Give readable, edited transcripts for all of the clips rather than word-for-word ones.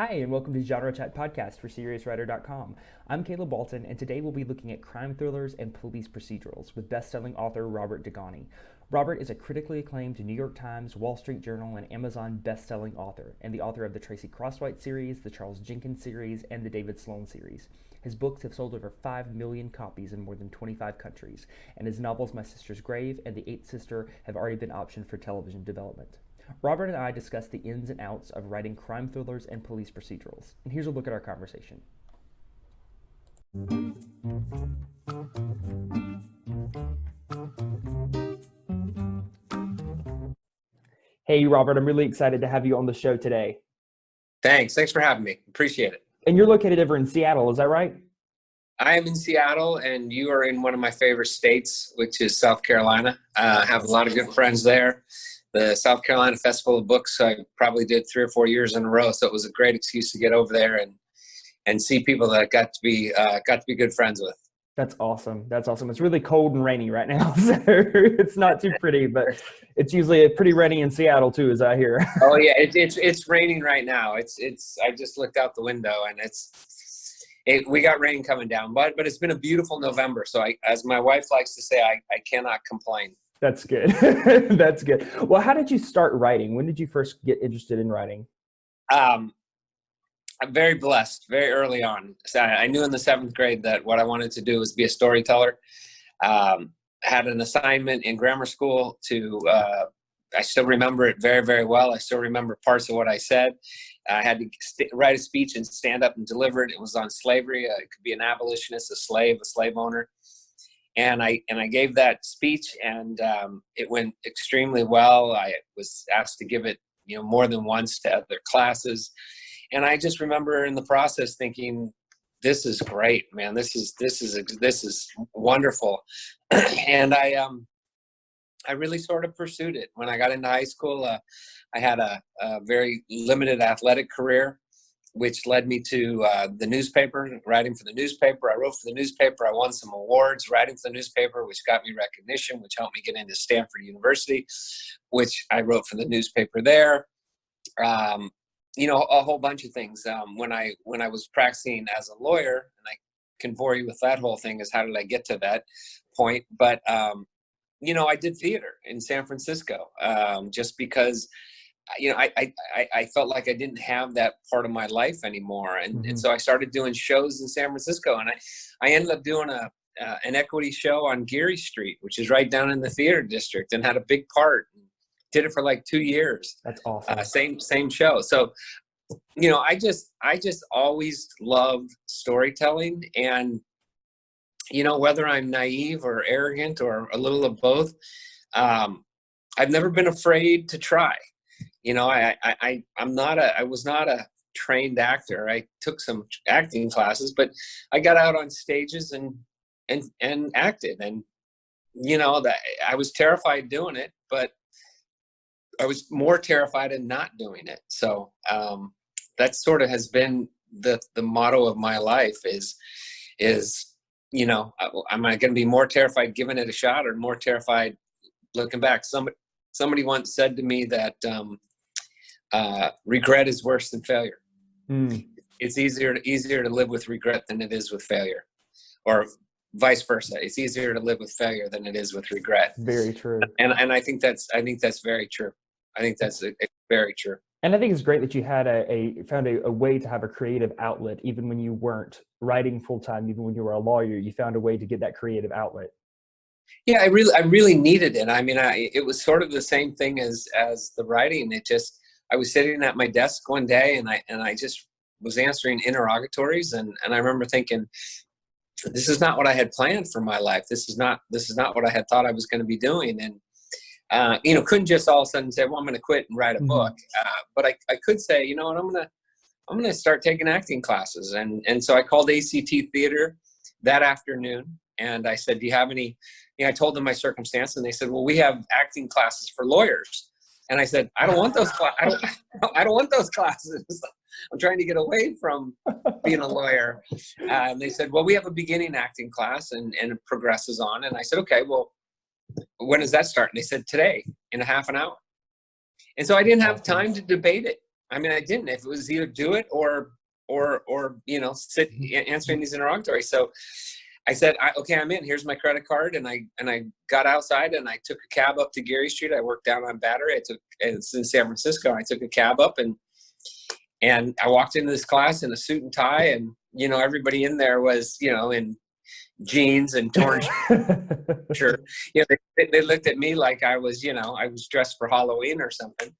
Hi, and welcome to Genre Chat Podcast for SeriousWriter.com. I'm Caleb Walton, and today we'll be looking at crime thrillers and police procedurals with best-selling author Robert Dugoni. Robert is a critically acclaimed New York Times, Wall Street Journal, and Amazon best-selling author, and the author of the Tracy Crosswhite series, the Charles Jenkins series, and the David Sloan series. His books have sold over 5 million copies in more than 25 countries, and his novels My Sister's Grave and The Eighth Sister have already been optioned for television development. Robert and I discuss the ins and outs of writing crime thrillers and police procedurals. And here's a look at our conversation. Hey, Robert, I'm really excited to have you on the show today. Thanks for having me. Appreciate it. And you're located over in Seattle, is that right? I am in Seattle, and you are in one of my favorite states, which is South Carolina. I have a lot of good friends there. The South Carolina Festival of Books, I probably did 3 or 4 years in a row, so it was a great excuse to get over there and see people that I got to be good friends with. That's awesome. That's awesome. It's really cold and rainy right now, so it's not too pretty, but it's usually pretty rainy in Seattle too, as I hear. Oh yeah, it's raining right now. It's I just looked out the window and we got rain coming down, but it's been a beautiful November. So as my wife likes to say, I cannot complain. That's good. That's good. Well, how did you start writing? When did you first get interested in writing? I'm very blessed very early on. So I knew in the 7th grade that what I wanted to do was be a storyteller. Had an assignment in grammar school I still remember it very, very well. I still remember parts of what I said. I had to write a speech and stand up and deliver it. It was on slavery. It could be an abolitionist, a slave owner. And I gave that speech, and it went extremely well. I was asked to give it, more than once to other classes. And I just remember in the process thinking, this is great, man. This is wonderful. And I really sort of pursued it. When I got into high school, I had a very limited athletic career, which led me to the newspaper, writing for the newspaper. I wrote for the newspaper. I won some awards writing for the newspaper, which got me recognition, which helped me get into Stanford University, which I wrote for the newspaper there. A whole bunch of things. When I was practicing as a lawyer, and I can bore you with that whole thing, is how did I get to that point? But, I did theater in San Francisco just because I felt like I didn't have that part of my life anymore. And so I started doing shows in San Francisco, and I ended up doing an equity show on Geary Street, which is right down in the theater district, and had a big part. Did it for like 2 years. That's awesome. Same show. So, I just always loved storytelling, and, whether I'm naive or arrogant or a little of both, I've never been afraid to try. I was not a trained actor. I took some acting classes, but I got out on stages and acted, and that I was terrified doing it, but I was more terrified in not doing it. So that sort of has been the motto of my life is am I going to be more terrified giving it a shot, or more terrified looking back? Somebody once said to me that regret is worse than failure. It's easier to live with regret than it is with failure, or vice versa. It's easier to live with failure than it is with regret. Very true. And I think that's very true. I think that's very true. And I think it's great that you had found a way to have a creative outlet, even when you weren't writing full time. Even when you were a lawyer, you found a way to get that creative outlet. Yeah, I really needed it. I mean, it was sort of the same thing as the writing. I was sitting at my desk one day, and I just was answering interrogatories, and I remember thinking, this is not what I had planned for my life. This is not what I had thought I was going to be doing. And couldn't just all of a sudden say, well, I'm going to quit and write a book. But I could say, what, I'm going to start taking acting classes. And so I called ACT Theater that afternoon, and I said, do you have any, I told them my circumstance, and they said, well, we have acting classes for lawyers. And I said, I don't want those I don't want those classes. I'm trying to get away from being a lawyer. And they said, well, we have a beginning acting class, and it progresses on. And I said, okay, well, when does that start? And they said, today, in a half an hour. And so I didn't have time to debate it. I mean, I didn't. If it was either do it or sit answering these interrogatories. So I said, okay, I'm in. Here's my credit card, and I got outside and I took a cab up to Geary Street. I worked down on Battery. It's in San Francisco. I took a cab up and I walked into this class in a suit and tie, and everybody in there was in jeans and torn shirt. They looked at me like I was I was dressed for Halloween or something.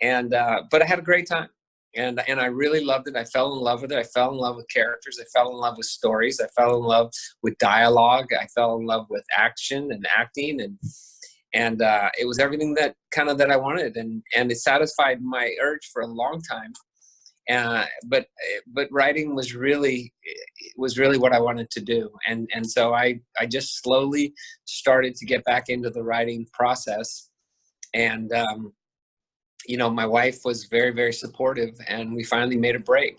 And but I had a great time. And I really loved it. I fell in love with it. I fell in love with characters. I fell in love with stories. I fell in love with dialogue. I fell in love with action and acting, and it was everything that I wanted, and it satisfied my urge for a long time. But writing was really what I wanted to do, and so I just slowly started to get back into the writing process, and my wife was very, very supportive, and we finally made a break.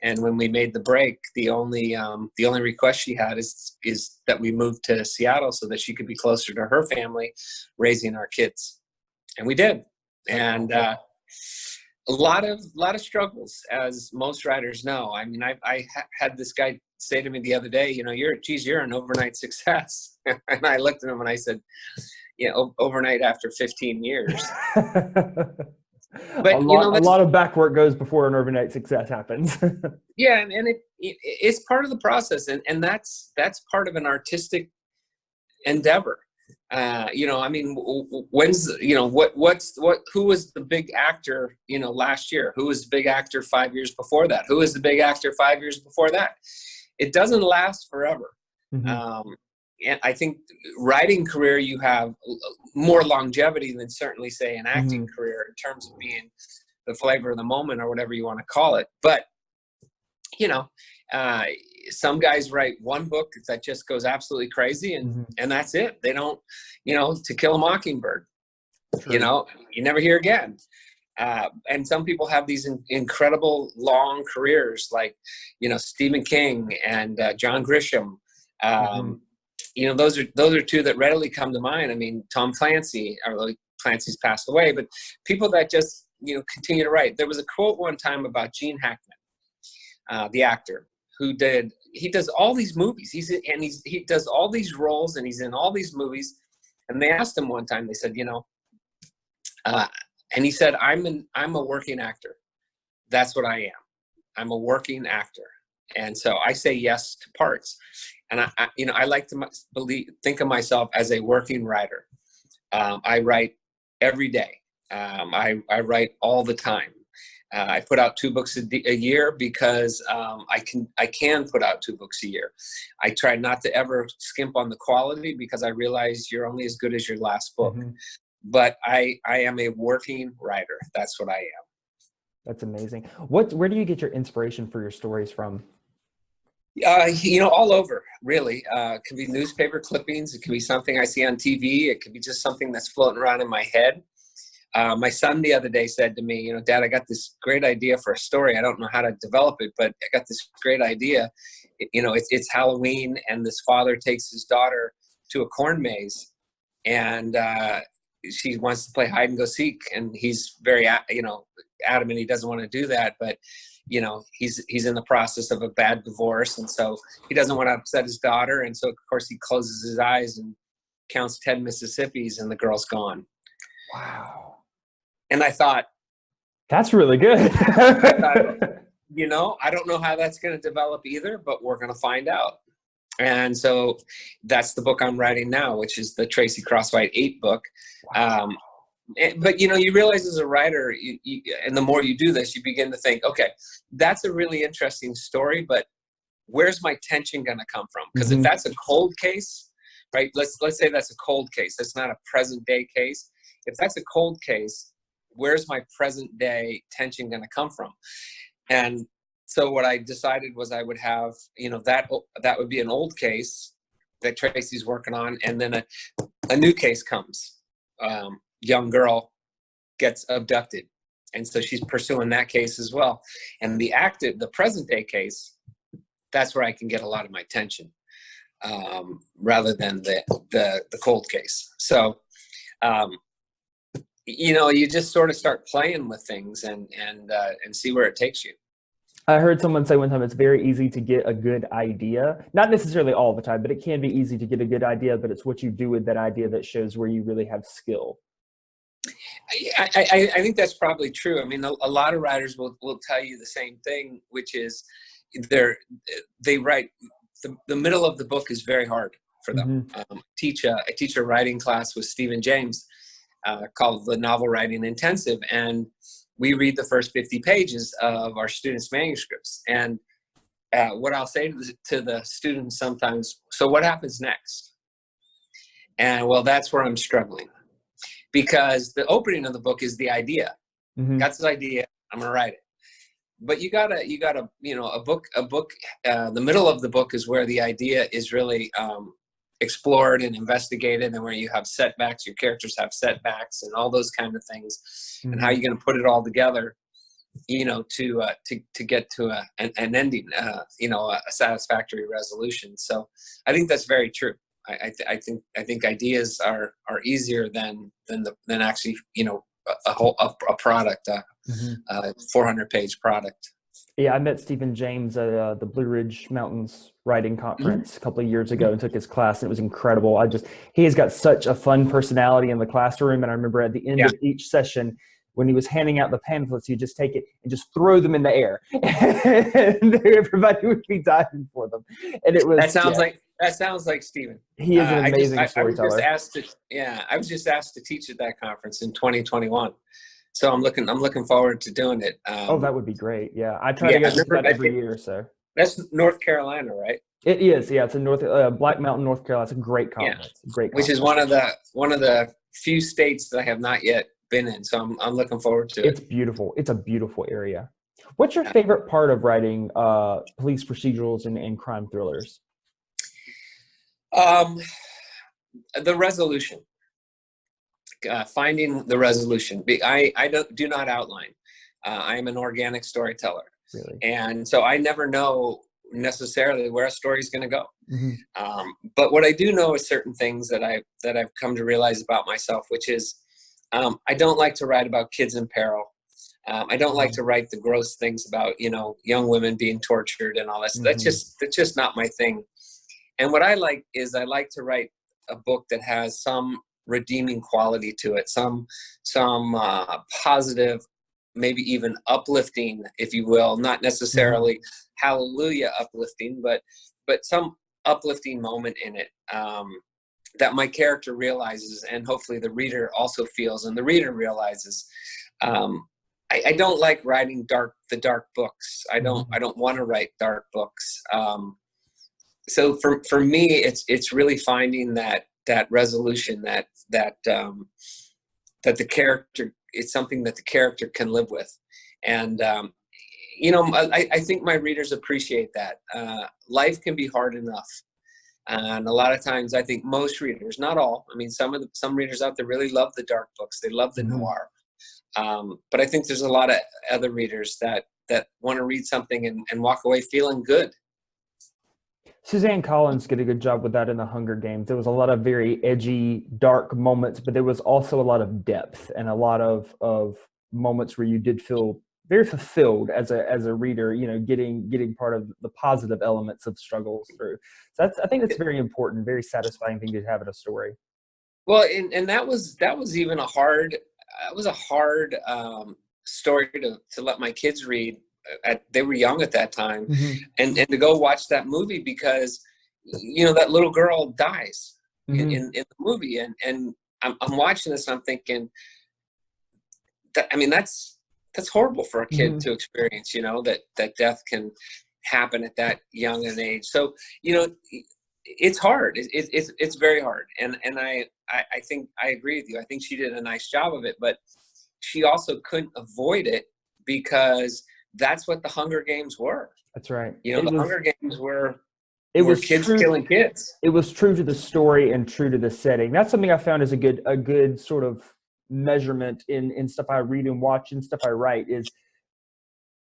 And when we made the break, the only request she had is that we move to Seattle so that she could be closer to her family, raising our kids, and we did. And a lot of struggles, as most writers know. I mean, I had this guy say to me the other day, you're an overnight success, and I looked at him and I said, overnight after 15 years. But a lot of back work goes before an overnight success happens. Yeah, and it's part of the process, and that's part of an artistic endeavor. I mean, when's who was the big actor last year? Who was the big actor 5 years before that? Who was the big actor 5 years before that? It doesn't last forever. Mm-hmm. And I think writing career, you have more longevity than certainly say an acting mm-hmm. career in terms of being the flavor of the moment or whatever you want to call it. But, some guys write one book that just goes absolutely crazy and, mm-hmm. and that's it. They don't, To Kill a Mockingbird, True. You never hear again. And some people have these incredible long careers like, Stephen King and John Grisham. Mm-hmm. Those are two that readily come to mind. I mean, Tom Clancy, although Clancy's passed away, but people that just, continue to write. There was a quote one time about Gene Hackman, the actor, he does all these movies. He does all these roles and he's in all these movies. And they asked him one time, they said, and he said, I'm a working actor. That's what I am. I'm a working actor. And so I say yes to parts. And I like to think of myself as a working writer. I write every day. I write all the time. I put out 2 books a year because I can put out 2 books a year. I try not to ever skimp on the quality because I realize you're only as good as your last book. Mm-hmm. But I am a working writer. That's what I am. That's amazing. Where do you get your inspiration for your stories from? All over, really. It can be newspaper clippings. It can be something I see on TV. It could be just something that's floating around in my head. My son the other day said to me, Dad, I got this great idea for a story. I don't know how to develop it, but I got this great idea. It's Halloween, and this father takes his daughter to a corn maze, and she wants to play hide and go seek, and he's very, adamant he doesn't want to do that, but he's in the process of a bad divorce, and so he doesn't want to upset his daughter, and so of course he closes his eyes and counts 10 Mississippis, and the girl's gone. Wow. And I thought, that's really good. I don't know how that's going to develop either, but we're going to find out. And so that's the book I'm writing now, which is the Tracy Crosswhite 8 book. Wow. But, you realize as a writer, and the more you do this, you begin to think, okay, that's a really interesting story, but where's my tension going to come from? Because mm-hmm. if that's a cold case, right, let's say that's a cold case. That's not a present day case. If that's a cold case, where's my present day tension going to come from? And so what I decided was I would have, that would be an old case that Tracy's working on, and then a new case comes. Young girl gets abducted, and so she's pursuing that case as well. And the present day case, that's where I can get a lot of my tension, rather than the cold case. So you just sort of start playing with things and see where it takes you. I heard someone say one time it's very easy to get a good idea. Not necessarily all the time, but it can be easy to get a good idea, but it's what you do with that idea that shows where you really have skill. I think that's probably true. I mean, a lot of writers will tell you the same thing, which is they write the middle of the book is very hard for them. Mm-hmm. I teach a writing class with Stephen James called the Novel Writing Intensive, and we read the first 50 pages of our students' manuscripts. And what I'll say to the students sometimes, so what happens next? And well, that's where I'm struggling, because the opening of the book is the idea. Mm-hmm. Got this idea, I'm gonna write it. But you gotta, a book. The middle of the book is where the idea is really explored and investigated, and where you have setbacks, your characters have setbacks, and all those kind of things, Mm-hmm. and how you're gonna put it all together, to get to an ending, a satisfactory resolution. So I think that's very true. I think ideas are easier than actually a product, Mm-hmm. 400-page product. Yeah, I met Stephen James at the Blue Ridge Mountains Writing Conference a couple of years ago and took his class, and it was incredible. He has got such a fun personality in the classroom, and I remember at the end of each session, when he was handing out the pamphlets, he'd just take it and just throw them in the air, and everybody would be diving for them. And it was that sounds like Stephen. He is an amazing storyteller. I was just asked to teach at that conference in 2021. So I'm looking forward to doing it. That would be great. Yeah, I try to go to that every year or so. That's North Carolina, right? It is. Yeah, it's in Black Mountain, North Carolina. It's a great conference. Yeah. Great Which conference. is one of the few states that I have not yet been in. So I'm looking forward to it. It's beautiful. It's a beautiful area. What's your favorite part of writing police procedurals and crime thrillers? The resolution. Finding the resolution. I do not outline. I am an organic storyteller. Really? And so I never know necessarily where a story is going to go. Mm-hmm. But what I do know is certain things that I've come to realize about myself, which is I don't like to write about kids in peril. I don't like to write the gross things about young women being tortured and all that. Mm-hmm. That's just not my thing. And what I like to write a book that has some redeeming quality to it, some positive, maybe even uplifting, if you will, not necessarily hallelujah uplifting, but some uplifting moment in it that my character realizes, and hopefully the reader also feels, and the reader realizes. I don't like writing the dark books. I don't want to write dark books. So for me, it's really finding that resolution, that the character, it's something that the character can live with. And, I think my readers appreciate that. Life can be hard enough. And a lot of times I think most readers, not all, I mean, some readers out there really love the dark books. They love the noir. But I think there's a lot of other readers that want to read something and walk away feeling good. Suzanne Collins did a good job with that in The Hunger Games. There was a lot of very edgy, dark moments, but there was also a lot of depth and a lot of moments where you did feel very fulfilled as a reader, getting part of the positive elements of struggles through. So I think that's very important, very satisfying thing to have in a story. Well, and that was even a hard story to let my kids read. They were young at that time, and to go watch that movie, because that little girl dies in the movie, and I'm watching this and I'm thinking that's horrible for a kid to experience, that death can happen at that young an age. So it's hard. It's very hard, and I think I agree with you. I think she did a nice job of it, but she also couldn't avoid it, because that's what the Hunger Games were. That's right. Hunger Games were kids killing kids. It was true to the story and true to the setting. That's something I found is a good sort of measurement in stuff I read and watch and stuff I write, is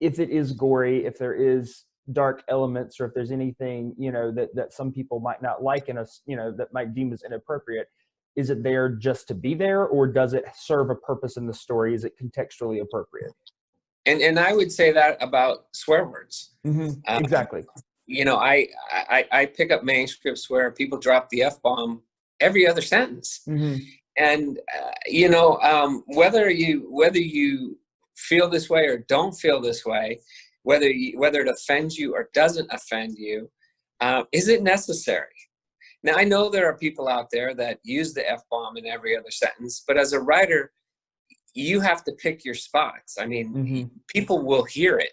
if it is gory, if there is dark elements, or if there's anything that some people might not like in us, that might deem as inappropriate. is it there just to be there, or does it serve a purpose in the story? Is it contextually appropriate? And I would say that about swear words. Exactly. I pick up manuscripts where people drop the F-bomb every other sentence. And, whether you feel this way or don't feel this way, whether it offends you or doesn't offend you, is it necessary? Now, I know there are people out there that use the F-bomb in every other sentence, but as a writer, you have to pick your spots. I mean, people will hear it,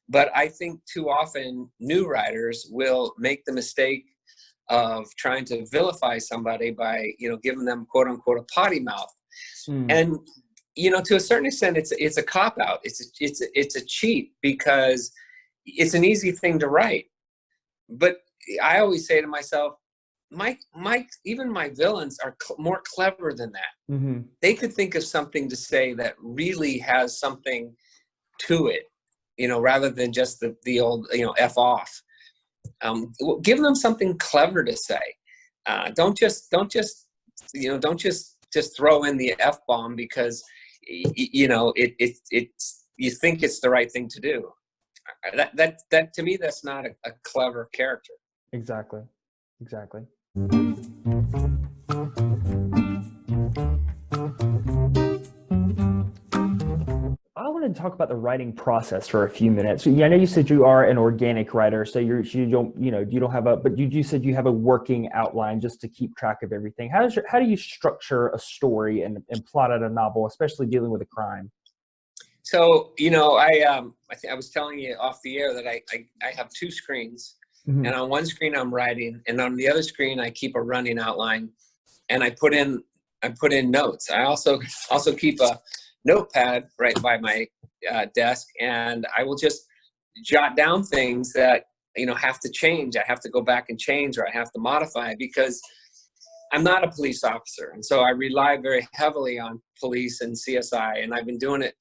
but I think too often new writers will make the mistake of trying to vilify somebody by, giving them quote unquote a potty mouth. And, to a certain extent, it's a cop out. It's a cheat because it's an easy thing to write. But I always say to myself, even my villains are more clever than that. They could think of something to say that really has something to it, rather than just the old, F off. Give them something clever to say. Don't just throw in the F-bomb because, it's you think it's the right thing to do. That to me, that's not a clever character. Exactly. I wanted to talk about the writing process for a few minutes. I know you said you are an organic writer, so you don't have but you said you have a working outline just to keep track of everything. How do you structure a story and plot out a novel, especially dealing with a crime? So, I was telling you off the air that I have two screens, and on one screen I'm writing, and on the other screen I keep a running outline, and I put in notes. I also keep a notepad right by my desk, and I will just jot down things that have to change. I have to go back and change, or I have to modify, because I'm not a police officer, and so I rely very heavily on police and CSI, and I've been doing it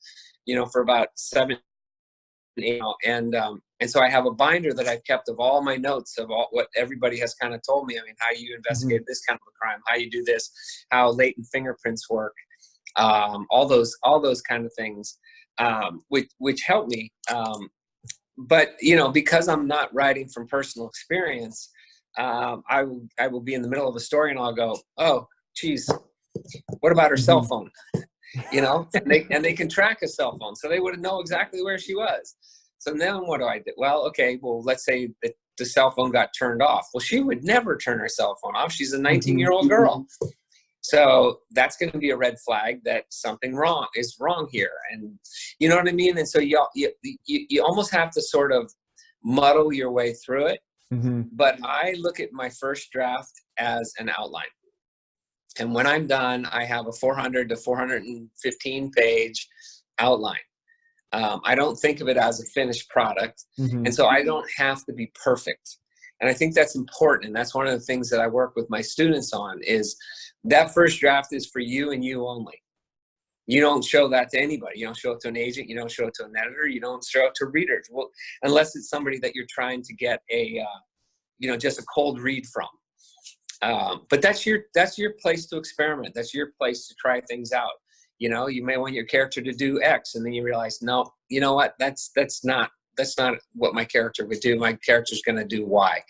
for about 7 and so I have a binder that I've kept of all my notes of all what everybody has kind of told me. I mean, how you investigate this kind of a crime, how you do this, how latent fingerprints work, all those kind of things, which help me. But because I'm not writing from personal experience, I will be in the middle of a story and I'll go, oh, geez, what about her cell phone? And they can track a cell phone, so they would know exactly where she was. So then what do I do? Well, okay, let's say that the cell phone got turned off. Well, she would never turn her cell phone off. She's a 19-year-old girl. So that's going to be a red flag that something is wrong here. And you know what I mean? And so you almost have to sort of muddle your way through it. But I look at my first draft as an outline. And when I'm done, I have a 400 to 415 page outline. I don't think of it as a finished product. And so I don't have to be perfect. And I think that's important. And that's one of the things that I work with my students on, is that first draft is for you and you only. You don't show that to anybody. You don't show it to an agent. You don't show it to an editor. You don't show it to readers. Well, unless it's somebody that you're trying to get just a cold read from. But that's your place to experiment. That's your place to try things out. You may want your character to do X, and then you realize, no, you know what? That's not what my character would do. My character's going to do Y.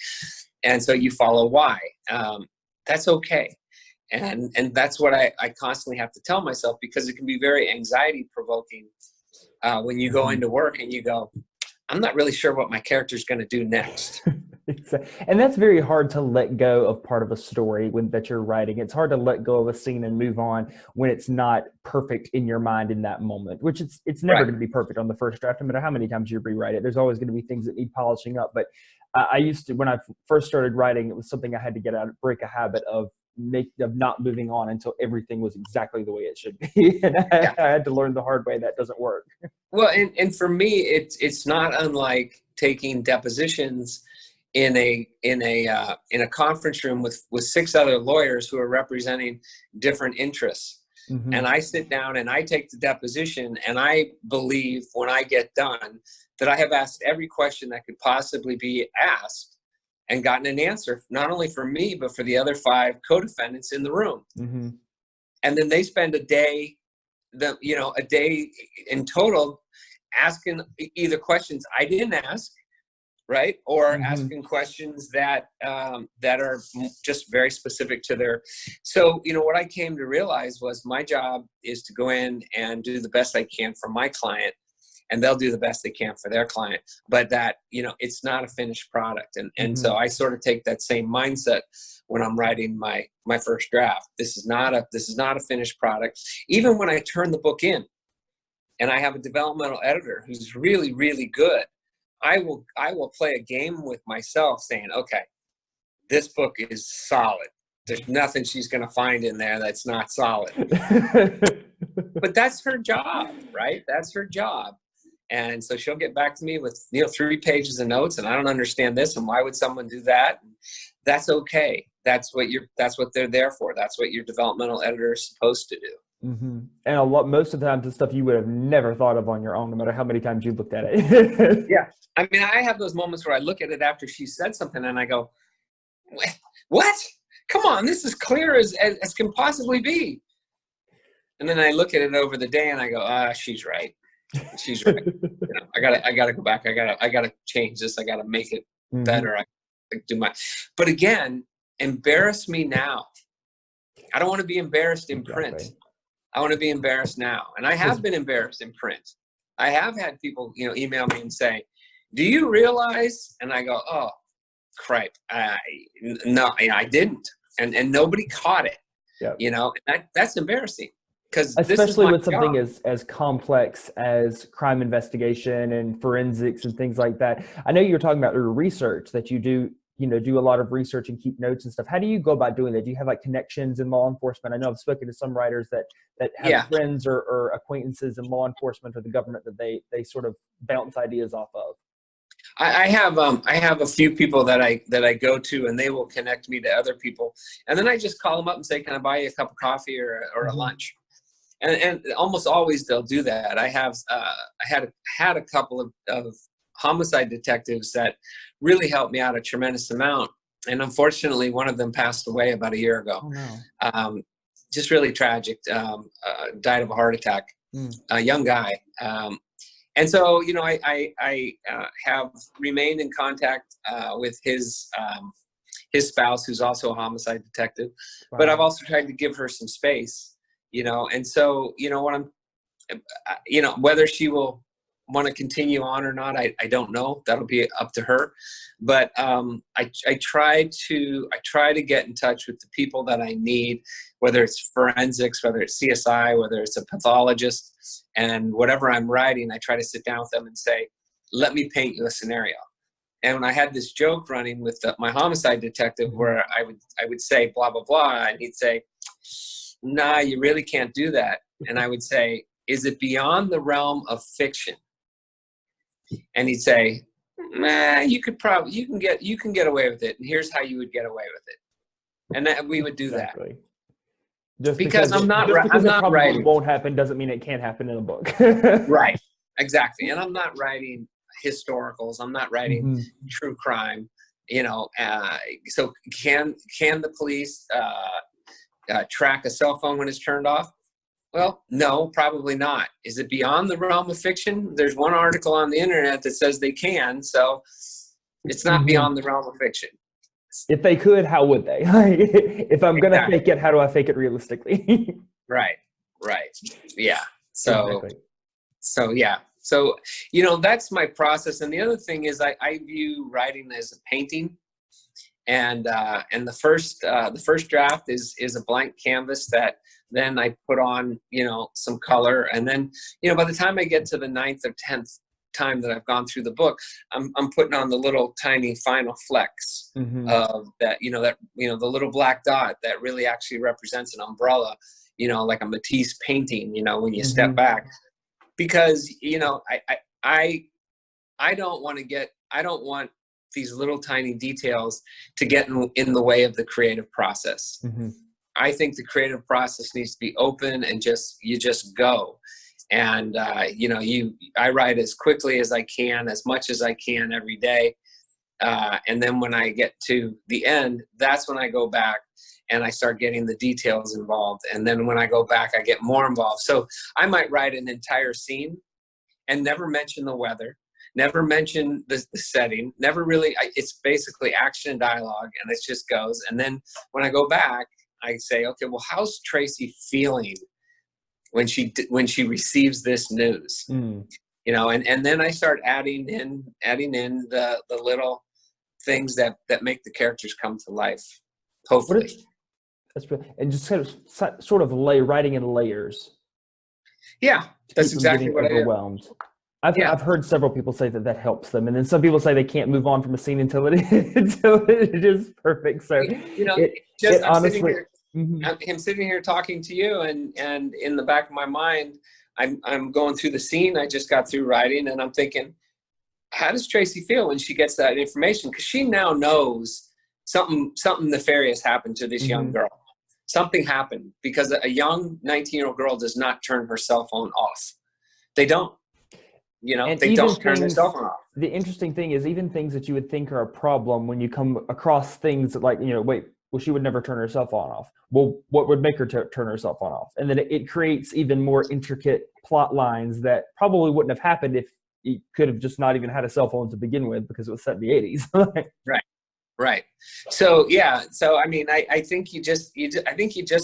And so you follow Y. That's okay. And that's what I constantly have to tell myself, because it can be very anxiety provoking when you go into work and you go, I'm not really sure what my character's going to do next. And that's very hard to let go of part of a story that you're writing. It's hard to let go of a scene and move on when it's not perfect in your mind in that moment, which it's never going to be perfect on the first draft. No matter how many times you rewrite it, there's always going to be things that need polishing up. But I used to, when I first started writing, it was something I had to break a habit of not moving on until everything was exactly the way it should be. And I had to learn the hard way that doesn't work. Well, and for me, it's not unlike taking depositions in a conference room with 6 other lawyers who are representing different interests. And I sit down and I take the deposition, and I believe when I get done that I have asked every question that could possibly be asked, and gotten an answer, not only for me, but for the other 5 co-defendants in the room. Mm-hmm. And then they spend a day, a day in total asking either questions I didn't ask, right? Or Mm-hmm. asking questions that are just very specific to their. So, what I came to realize was my job is to go in and do the best I can for my client, and they'll do the best they can for their client. But that, it's not a finished product. And so I sort of take that same mindset when I'm writing my first draft. This is not a finished product. Even when I turn the book in and I have a developmental editor who's really, really good, I will play a game with myself saying, okay, this book is solid. There's nothing she's going to find in there that's not solid. But that's her job, right? That's her job. And so she'll get back to me with 3 pages of notes, and I don't understand this, and why would someone do that? That's okay. That's what they're there for. That's what your developmental editor is supposed to do. Mm-hmm. And most of the time, it's stuff you would have never thought of on your own, no matter how many times you looked at it. Yeah. I mean, I have those moments where I look at it after she said something and I go, what? Come on, this is clear as can possibly be. And then I look at it over the day and I go, she's right. She's right. I gotta go back. I gotta change this. I gotta make it better. I do but again, embarrass me now. I don't want to be embarrassed in print. I want to be embarrassed now. And I have been embarrassed in print. I have had people, email me and say, do you realize? And I go, oh, crap. No, I didn't. And nobody caught it. Yep. That's embarrassing. Especially with something as complex as crime investigation and forensics and things like that. I know you were talking about your research, that you do a lot of research and keep notes and stuff. How do you go about doing that? Do you have like connections in law enforcement? I know I've spoken to some writers that have friends or acquaintances in law enforcement or the government that they sort of bounce ideas off of. I have a few people that I go to, and they will connect me to other people, and then I just call them up and say, can I buy you a cup of coffee or a lunch? And almost always they'll do that. I had a couple of homicide detectives that really helped me out a tremendous amount. And unfortunately, one of them passed away about a year ago. Oh, no. Just really tragic. Died of a heart attack. A young guy. And so, I have remained in contact with his spouse, who's also a homicide detective. Wow. But I've also tried to give her some space. And so, what I'm, whether she will want to continue on or not, I don't know. That'll be up to her. But I try to get in touch with the people that I need, whether it's forensics, whether it's CSI, whether it's a pathologist, and whatever I'm writing, I try to sit down with them and say, let me paint you a scenario. And when I had this joke running with my homicide detective, where I would say blah blah blah, and he'd say, nah, you really can't do that. And I would say, is it beyond the realm of fiction? And he'd say, nah, you can get away with it. And here's how you would get away with it. And that we would do exactly. That. Just because I'm not writing. It won't happen doesn't mean it can't happen in a book. Right. Exactly. And I'm not writing historicals. I'm not writing true crime. So can the police track a cell phone when it's turned off? Well, no, probably not. Is it beyond the realm of fiction? There's one article on the internet that says they can, so it's not beyond the realm of fiction. If they could, how would they? If I'm going to fake it, how do I fake it realistically? Right. Yeah. So yeah. So, that's my process. And the other thing is I view writing as a painting. And the first draft is a blank canvas that then I put on, some color. And then, by the time I get to the 9th or 10th time that I've gone through the book, I'm putting on the little tiny final flecks of that, the little black dot that really actually represents an umbrella, like a Matisse painting, when you step back, because, I don't want these little tiny details to get in the way of the creative process. I think the creative process needs to be open and you just go. And, I write as quickly as I can, as much as I can every day. And then when I get to the end, that's when I go back and I start getting the details involved. And then when I go back, I get more involved. So I might write an entire scene and never mention the weather, never mention the setting, never really, it's basically action and dialogue, and it just goes. And then when I go back, I say, okay, well, how's Tracy feeling when she receives this news? You know, and then I start adding in the little things that make the characters come to life, hopefully. That's really, and just sort of writing in layers. Yeah, that's exactly what overwhelmed. I do. I've heard several people say that helps them, and then some people say they can't move on from a scene until it is perfect. So you know, I'm sitting here talking to you, and in the back of my mind, I'm going through the scene I just got through writing, and I'm thinking, how does Tracy feel when she gets that information? Because she now knows something nefarious happened to this young girl. Something happened, because a young 19-year-old girl does not turn her cell phone off. They don't. You know, and they don't turn their cell phone off. The interesting thing is, even things that you would think are a problem, when you come across things like, well, she would never turn her cell phone off. Well, what would make her turn her cell phone off? And then it creates even more intricate plot lines that probably wouldn't have happened if you could have just not even had a cell phone to begin with, because it was set in the 80s. Right. So, yeah. So, I mean, I think you just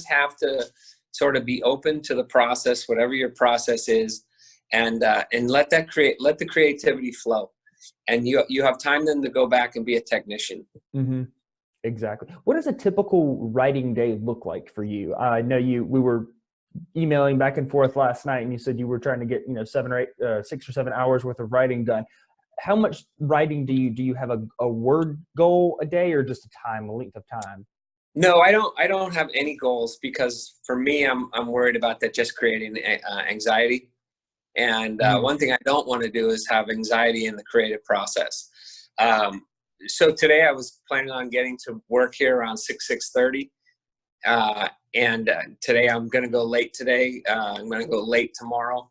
have to sort of be open to the process, whatever your process is, and let the creativity flow. And you have time then to go back and be a technician. Exactly. What does a typical writing day look like for you? I know we were emailing back and forth last night, and you said you were trying to get 6 or 7 hours worth of writing done. How much writing do you have a word goal a day, or just a length of time? No, I don't have any goals, because for me, I'm worried about that just creating anxiety. And one thing I don't want to do is have anxiety in the creative process. So today I was planning on getting to work here around 6:30. And today I'm going to go late today. I'm going to go late tomorrow.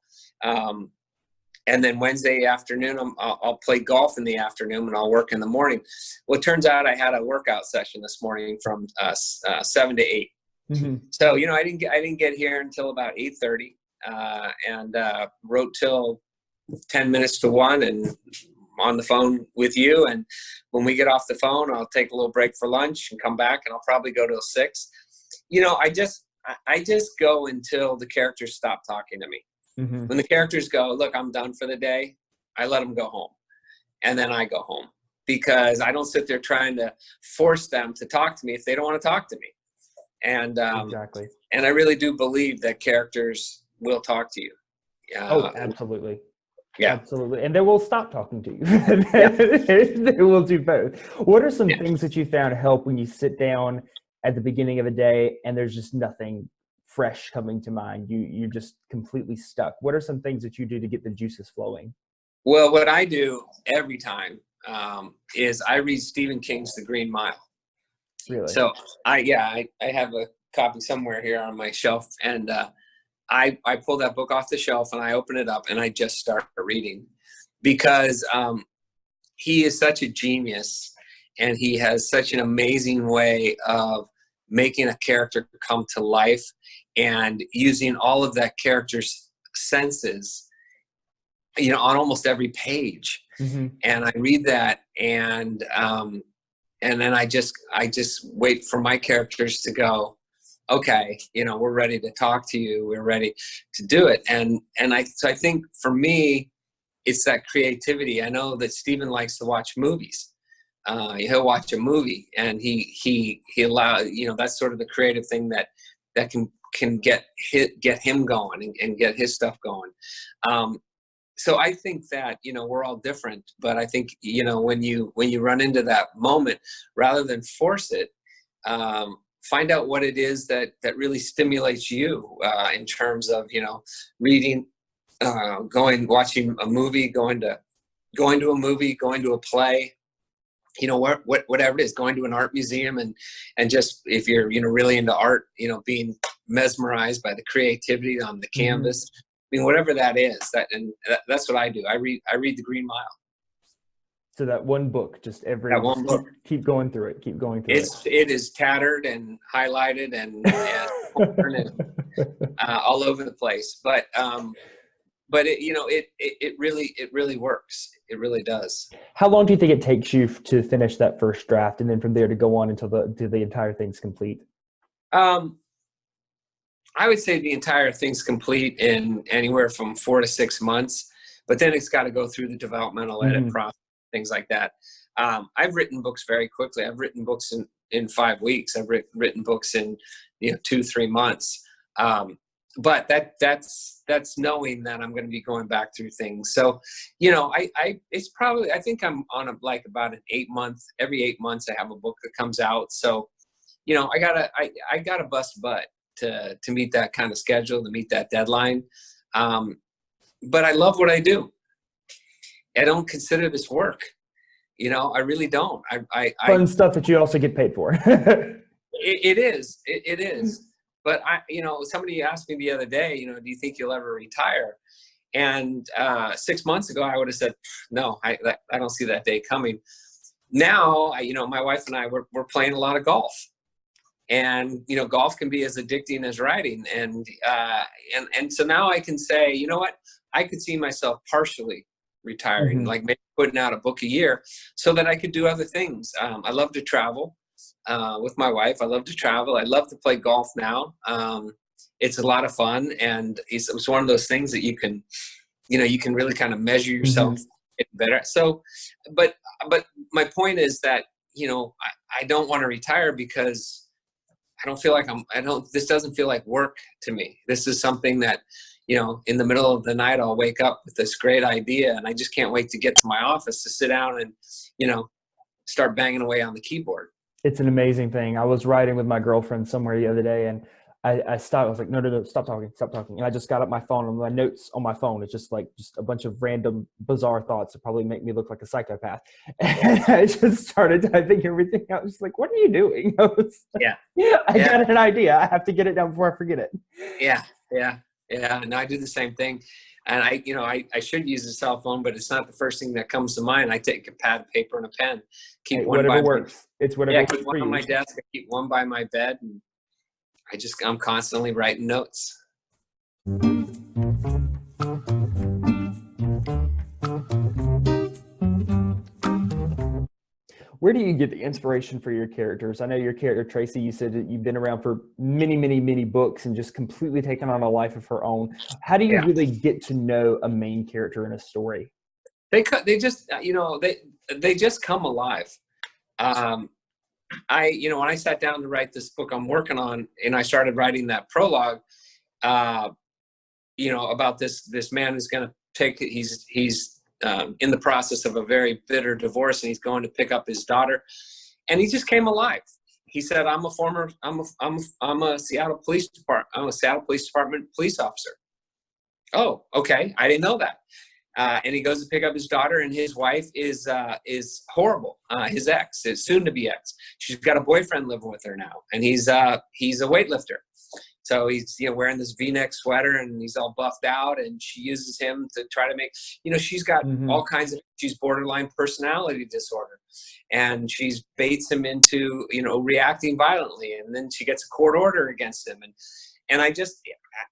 And then Wednesday afternoon, I'll play golf in the afternoon, and I'll work in the morning. Well, it turns out I had a workout session this morning from 7 to 8. So, I didn't get here until about 8:30, and wrote till 10 minutes to 1, and on the phone with you. And when we get off the phone, I'll take a little break for lunch and come back, and I'll probably go till 6. I just go until the characters stop talking to me. When the characters go, look, I'm done for the day, I let them go home. And then I go home, because I don't sit there trying to force them to talk to me if they don't want to talk to me. And exactly. And I really do believe that characters will talk to you. Oh, absolutely. Yeah. Absolutely. And they will stop talking to you. They will do both. What are some things that you found help when you sit down at the beginning of a day and there's just nothing fresh coming to mind? You're just completely stuck. What are some things that you do to get the juices flowing? Well, what I do every time is I read Stephen King's The Green Mile. Really? So I have a copy somewhere here on my shelf, and I pull that book off the shelf and I open it up and I just start reading, because he is such a genius, and he has such an amazing way of making a character come to life and using all of that character's senses, on almost every page. And I read that, and then I just wait for my characters to go, okay, we're ready to talk to you. We're ready to do it. And I think for me, it's that creativity. I know that Stephen likes to watch movies. He'll watch a movie, and he allow, that's sort of the creative thing that can get him going and get his stuff going. So I think that, we're all different, but I think, when you run into that moment, rather than force it, find out what it is that really stimulates you, in terms of, reading, watching a movie, going to a movie, going to a play, whatever it is, going to an art museum, and just, if you're, really into art, being mesmerized by the creativity on the canvas. I mean, whatever that is, that's what I do. I read The Green Mile. So that one book, just That just one book. keep going through it, keep going through It is tattered and highlighted and torn and all over the place. But it, it really works. It really does. How long do you think it takes you to finish that first draft, and then from there to go on until the entire thing's complete? I would say the entire thing's complete in anywhere from 4 to 6 months, but then it's got to go through the developmental edit process, things like that. I've written books very quickly. I've written books in 5 weeks. I've written books in 2-3 months. But that's knowing that I'm going to be going back through things. So, it's probably, I think I'm on about an 8-month, every 8 months I have a book that comes out. So, I gotta bust butt to meet that kind of schedule, to meet that deadline. But I love what I do. I don't consider this work. I really don't. Fun stuff that you also get paid for. It is. But somebody asked me the other day, do you think you'll ever retire? And 6 months ago, I would have said, no, I don't see that day coming. Now, my wife and I, we're playing a lot of golf. And, golf can be as addicting as writing. And so now I can say, you know what, I could see myself partially retiring, like maybe putting out a book a year so that I could do other things. I love to travel with my wife. I love to travel. I love to play golf now. It's a lot of fun. And it's one of those things that you can really kind of measure yourself better. So, but my point is that, I don't want to retire because I don't feel like this doesn't feel like work to me. This is something that, in the middle of the night, I'll wake up with this great idea and I just can't wait to get to my office to sit down and, start banging away on the keyboard. It's an amazing thing. I was riding with my girlfriend somewhere the other day and I stopped. I was like, no, stop talking. And I just got up my phone and my notes on my phone. It's just a bunch of random bizarre thoughts that probably make me look like a psychopath. And I just started typing everything out. I was like, what are you doing? I got an idea. I have to get it down before I forget it. Yeah. No, I do the same thing. And I should use a cell phone, but it's not the first thing that comes to mind. I take a pad, paper, and a pen. Keep one whatever works. It's whatever works. Keep one on my desk. I keep one by my bed, and I'm constantly writing notes. Where do you get the inspiration for your characters? I know your character, Tracy, you said that you've been around for many, many, many books and just completely taken on a life of her own. How do you really get to know a main character in a story? They just, they just come alive. When I sat down to write this book I'm working on, and I started writing that prologue, about this man who's going to he's in the process of a very bitter divorce, and he's going to pick up his daughter, and he just came alive. He said, I'm a Seattle Police Department police officer. Oh, okay. I didn't know that. And he goes to pick up his daughter, and his wife is horrible. His ex, his soon-to-be ex. She's got a boyfriend living with her now, and he's a weightlifter. So he's wearing this V-neck sweater, and he's all buffed out, and she uses him to try to make she's got all kinds of, she's borderline personality disorder, and she's baits him into reacting violently, and then she gets a court order against him, and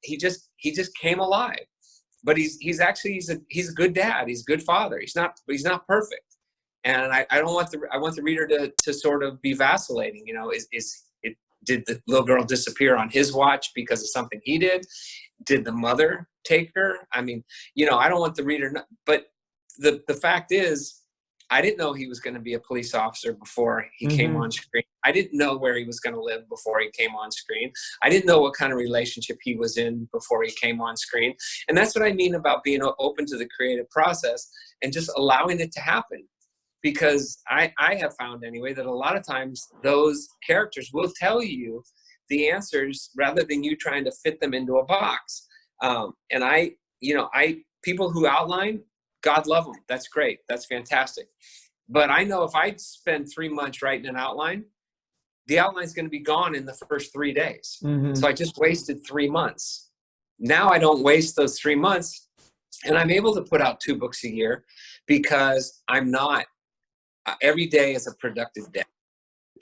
he just came alive. But he's a good dad. He's a good father. He's not perfect. And I want the reader to sort of be vacillating. Did the little girl disappear on his watch because of something he did? Did the mother take her? I mean, I don't want the reader, but the fact is, I didn't know he was going to be a police officer before he came on screen. I didn't know where he was going to live before he came on screen. I didn't know what kind of relationship he was in before he came on screen. And that's what I mean about being open to the creative process and just allowing it to happen. Because I have found anyway that a lot of times those characters will tell you the answers rather than you trying to fit them into a box. And people who outline, God love them. That's great. That's fantastic. But I know if I spend 3 months writing an outline, the outline's going to be gone in the first 3 days. So I just wasted 3 months. Now I don't waste those 3 months, and I'm able to put out 2 books a year because I'm not every day is a productive day.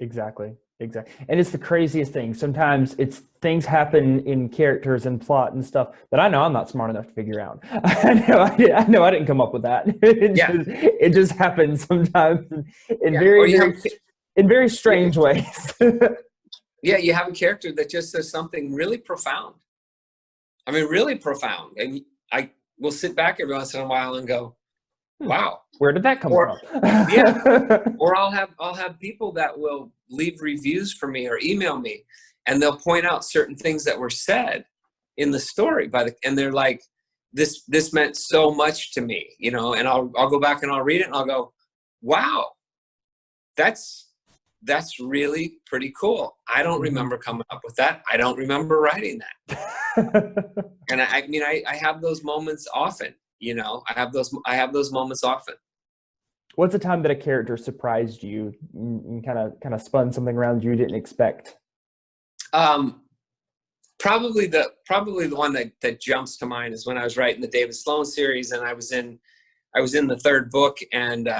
Exactly. Exactly. And it's the craziest thing. Sometimes it's things happen in characters and plot and stuff that I know I'm not smart enough to figure out. I know I didn't come up with that. Yeah. It just happens sometimes in Yeah. Or in very strange ways. yeah, you have a character that just says something really profound. I mean, really profound. And I will sit back every once in a while and go, wow. Where did that come Or, from? yeah. Or I'll have people that will leave reviews for me or email me, and they'll point out certain things that were said in the story and they're like, this meant so much to me, you know, and I'll go back and I'll read it and I'll go, wow, that's really pretty cool. I don't remember coming up with that. I don't remember writing that. And I mean, I have those moments often, you know, I have those moments often. What's a time that a character surprised you and kind of spun something around you didn't expect? Probably the one that jumps to mind is when I was writing the David Sloan series, and I was in the third book, and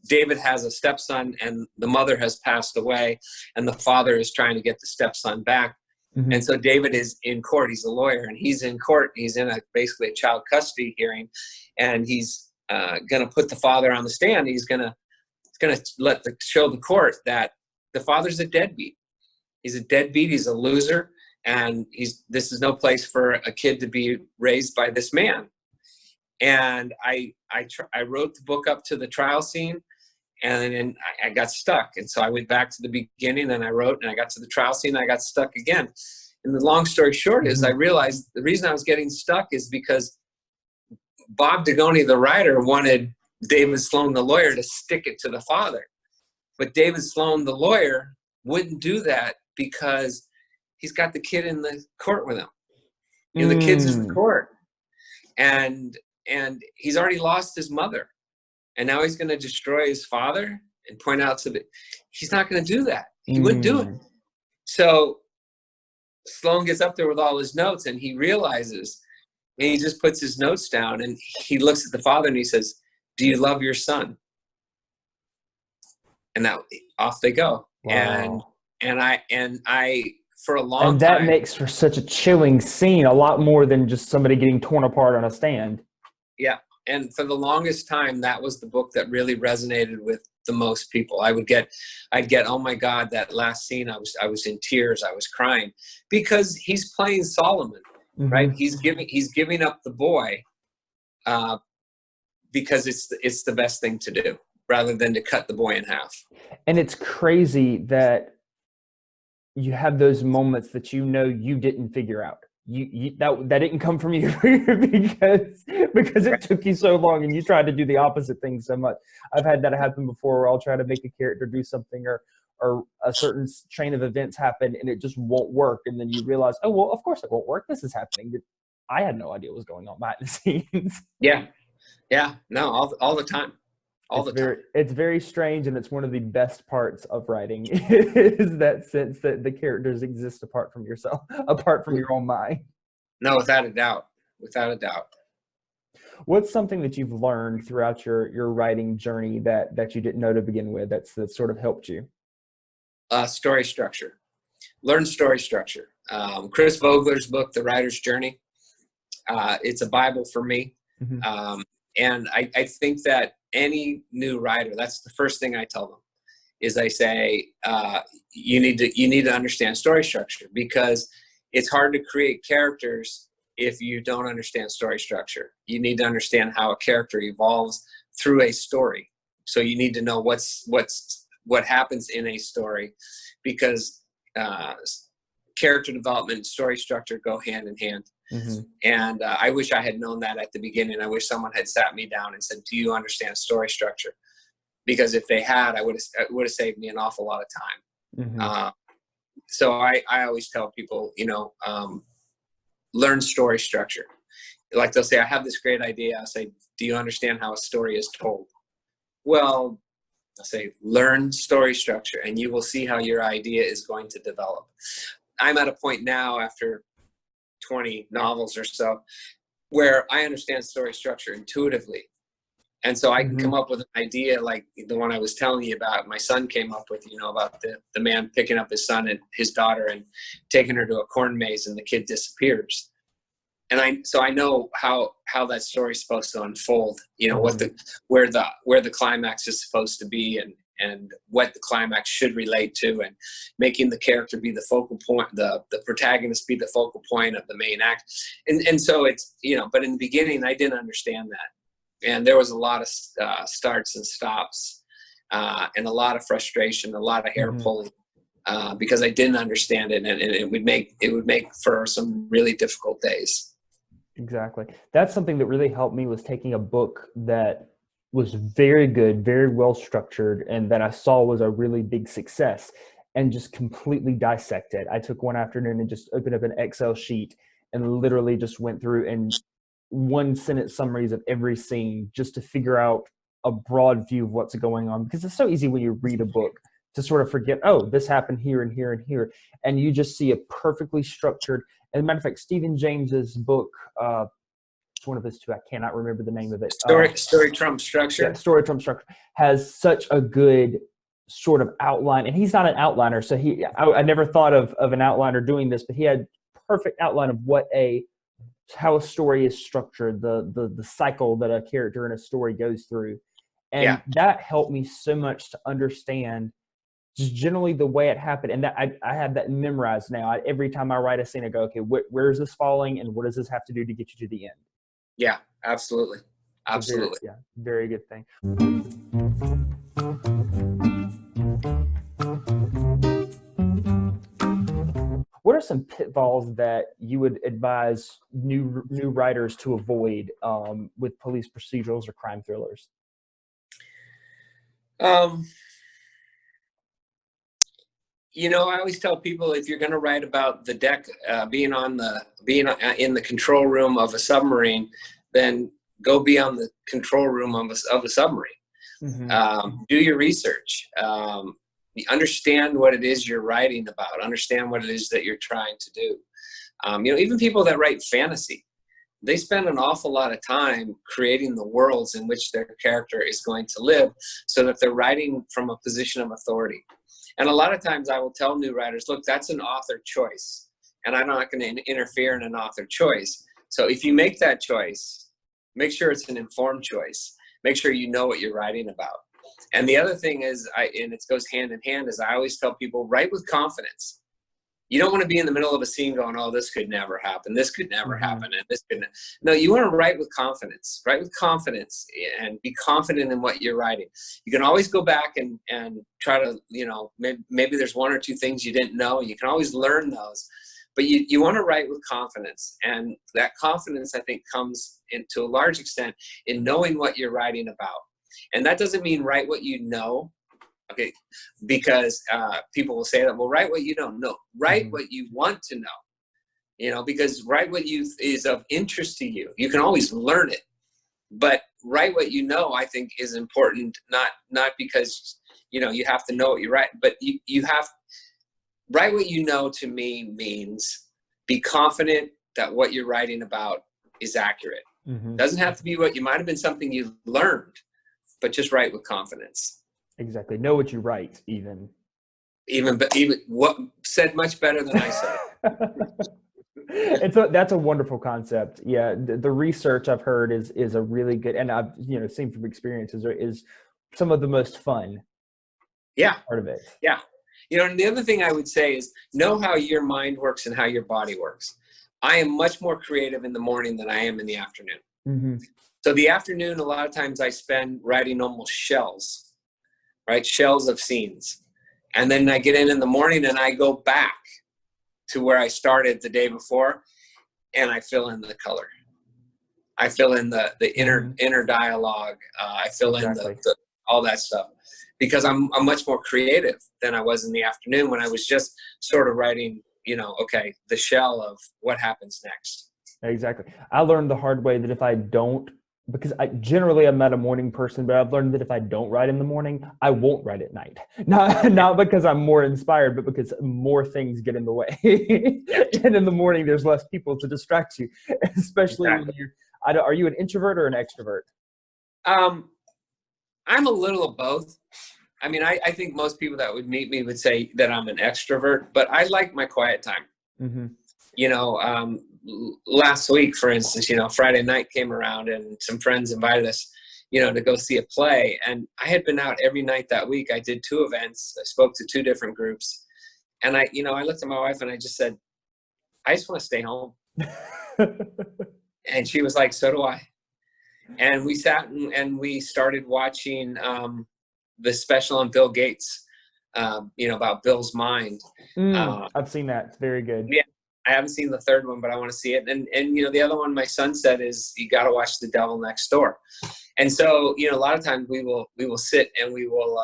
David has a stepson, and the mother has passed away, and the father is trying to get the stepson back. Mm-hmm. And so David is in court. He's a lawyer, and he's in court. He's in basically a child custody hearing, and he's going to put the father on the stand. He's going to show the court that the father's a deadbeat. He's a deadbeat. He's a loser, and this is no place for a kid to be raised by this man. And I wrote the book up to the trial scene, and then I got stuck. And so I went back to the beginning, and I wrote, and I got to the trial scene, and I got stuck again. And the long story short is, I realized the reason I was getting stuck is because Bob Dugoni, the writer, wanted David Sloan, the lawyer, to stick it to the father. But David Sloan, the lawyer, wouldn't do that because he's got the kid in the court with him. You know, the kid's in the court. And he's already lost his mother. And now he's going to destroy his father and point out he's not going to do that. He wouldn't do it. So Sloan gets up there with all his notes, and he realizes, and he just puts his notes down, and he looks at the father and he says, "Do you love your son?" And now off they go. Wow. And I for a long time. And that makes for such a chilling scene, a lot more than just somebody getting torn apart on a stand. Yeah. And for the longest time, that was the book that really resonated with the most people. I'd get, oh my God, that last scene, I was in tears. I was crying because he's playing Solomon, right? He's giving up the boy because it's the best thing to do, rather than to cut the boy in half. And it's crazy that you have those moments that you know you didn't figure out. That didn't come from you because it took you so long and you tried to do the opposite thing so much. I've had that happen before, where I'll try to make a character do something, or a certain train of events happen and it just won't work, and then you realize, oh well, of course it won't work. This is happening. I had no idea what was going on behind the scenes. Yeah. No, all the time. It's very strange, and it's one of the best parts of writing is that sense that the characters exist apart from yourself, apart from your own mind. No, without a doubt. What's something that you've learned throughout your writing journey that you didn't know to begin with that sort of helped you? Story structure. Learn story structure. Chris Vogler's book, The Writer's Journey. It's a Bible for me. Mm-hmm. And I think that any new writer, that's the first thing I tell them, is I say, you need to understand story structure, because it's hard to create characters if you don't understand story structure. You need to understand how a character evolves through a story. So you need to know what happens in a story, because character development and story structure go hand in hand. Mm-hmm. And I wish I had known that at the beginning. I wish someone had sat me down and said, "Do you understand story structure?" Because if they had, it would have saved me an awful lot of time. Mm-hmm. So I always tell people, learn story structure. Like they'll say, "I have this great idea." I'll say, "Do you understand how a story is told?" Well, I'll say, learn story structure, and you will see how your idea is going to develop. I'm at a point now, after 20 novels or so, where I understand story structure intuitively. And so I can Mm-hmm. come up with an idea like the one I was telling you about. My son came up with, about the man picking up his son and his daughter and taking her to a corn maze, and the kid disappears. And I know how that story is supposed to unfold. Mm-hmm. Where the climax is supposed to be, and what the climax should relate to, and making the character be the focal point, the protagonist be the focal point of the main act. And so it's, but in the beginning I didn't understand that. And there was a lot of starts and stops, and a lot of frustration, a lot of hair Mm-hmm. pulling, because I didn't understand it, and it would make for some really difficult days. Exactly. That's something that really helped me, was taking a book that was very good, very well structured, and that I saw was a really big success, and just completely dissect it. I took one afternoon and just opened up an Excel sheet and literally just went through and one sentence summaries of every scene, just to figure out a broad view of what's going on. Because it's so easy when you read a book to sort of forget, oh, this happened here and here and here. And you just see a perfectly structured. As a matter of fact, Stephen James's book, it's one of his two, I cannot remember the name of it. Story trump structure. Yeah, Story Trump Structure has such a good sort of outline. And he's not an outliner, so I never thought of an outliner doing this, but he had perfect outline of how a story is structured, the cycle that a character in a story goes through. And that helped me so much to understand just generally the way it happened. And that I have that memorized now. Every time I write a scene, I go, okay, where is this falling, and what does this have to do to get you to the end? Yeah, absolutely. Absolutely. Very good thing. What are some pitfalls that you would advise new writers to avoid with police procedurals or crime thrillers? I always tell people, if you're going to write about the deck being in the control room of a submarine, then go be on the control room of a submarine. Mm-hmm. Do your research. Understand what it is you're writing about. Understand what it is that you're trying to do. Even people that write fantasy, they spend an awful lot of time creating the worlds in which their character is going to live, so that they're writing from a position of authority. And a lot of times I will tell new writers, look, that's an author choice, and I'm not going to interfere in an author choice. So if you make that choice, make sure it's an informed choice. Make sure you know what you're writing about. And the other thing is, and it goes hand in hand, is I always tell people, write with confidence. You don't want to be in the middle of a scene going, oh, this could never happen. This could never happen. And this could. No, you want to write with confidence. Write with confidence and be confident in what you're writing. You can always go back and try to, maybe there's one or two things you didn't know. You can always learn those. But you want to write with confidence. And that confidence, I think, comes to a large extent in knowing what you're writing about. And that doesn't mean write what you know. Okay, because people will say that, well, write what you don't know. Write what you want to know, because write what is of interest to you. You can always learn it, but write what you know, I think, is important, not because, you have to know what you write, but you have, write what you know, to me, means be confident that what you're writing about is accurate. Doesn't have to be what you might have been something you learned, but just write with confidence. Exactly. Know what you write, even what said much better than I said. That's a wonderful concept. Yeah. The research I've heard is a really good, and I've, seen from experiences, is some of the most fun part of it. Yeah. And the other thing I would say is know how your mind works and how your body works. I am much more creative in the morning than I am in the afternoon. Mm-hmm. So the afternoon, a lot of times I spend writing almost shells. Right? Shells of scenes. And then I get in the morning and I go back to where I started the day before, and I fill in the color. I fill in the inner dialogue. I fill in the all that stuff, because I'm much more creative than I was in the afternoon when I was just sort of writing, okay, the shell of what happens next. Exactly. I learned the hard way that if I don't, because I'm not a morning person, but I've learned that if I don't write in the morning, I won't write at night. Not because I'm more inspired, but because more things get in the way. And in the morning, there's less people to distract you, especially when are you an introvert or an extrovert? Um, I'm a little of both. I mean, I think most people that would meet me would say that I'm an extrovert, but I like my quiet time. Mm-hmm. You know, last week, for instance, you know, Friday night came around and some friends invited us, you know, to go see a play. And I had been out every night that week. I did 2 events. I spoke to 2 different groups. And I looked at my wife and I just said, I just want to stay home. And she was like, so do I. And we sat and we started watching the special on Bill Gates, you know, about Bill's mind. I've seen that. It's very good. Yeah, I haven't seen the 3rd one, but I want to see it. And you know, the other one my son said is you got to watch The Devil Next Door. And so, you know, a lot of times we will sit and we will,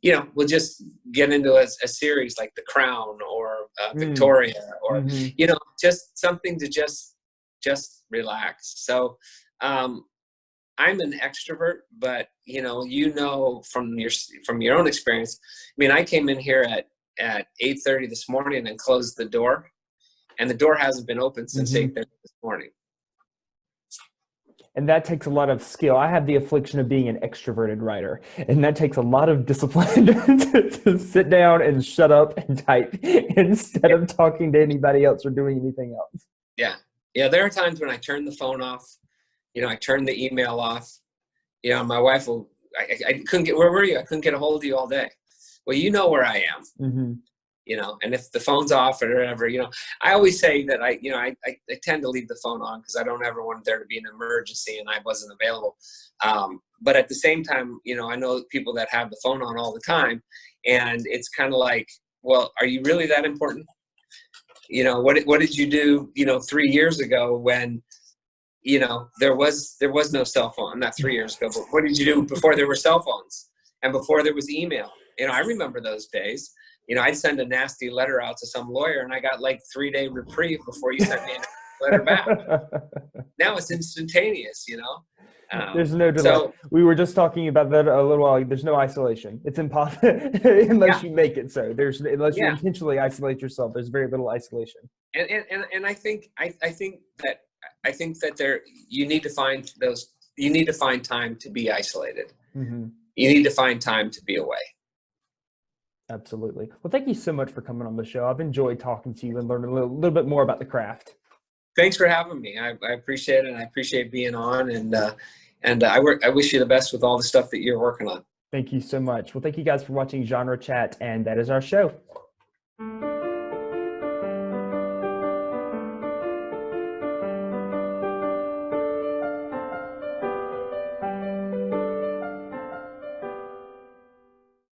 you know, we'll just get into a series like The Crown or Victoria or, you know, just something to just relax. So, I'm an extrovert, but you know from your own experience. I mean, I came in here at 8:30 this morning and closed the door, and the door hasn't been open since 8:30 this morning. And that takes a lot of skill. I have the affliction of being an extroverted writer, and that takes a lot of discipline to sit down and shut up and type instead of talking to anybody else or doing anything else. Yeah. There are times when I turn the phone off. You know, I turned the email off. You know, my wife will, I couldn't get, where were you? I couldn't get a hold of you all day. Well, you know where I am, you know, and if the phone's off or whatever, you know, I always say that I tend to leave the phone on because I don't ever want there to be an emergency and I wasn't available. But at the same time, you know, I know people that have the phone on all the time, and it's kind of like, well, are you really that important? You know, what did you do, you know, 3 years ago when, you know, there was no cell phone, not 3 years ago, but what did you do before there were cell phones and before there was email? You know, I remember those days. You know, I'd send a nasty letter out to some lawyer and I got like 3-day reprieve before you sent me a letter back. Now it's instantaneous, you know? There's no delay. So, we were just talking about that a little while ago. There's no isolation. It's impossible unless you make it so. Unless you intentionally isolate yourself, there's very little isolation. And I think that you need to find time to be isolated. You need to find time to be away. Absolutely. Well, thank you so much for coming on the show. I've enjoyed talking to you and learning a little bit more about the craft. Thanks for having me. I appreciate it, and I appreciate being on. And I wish you the best with all the stuff that you're working on. Thank you so much. Well, thank you guys for watching Genre Chat, and that is our show.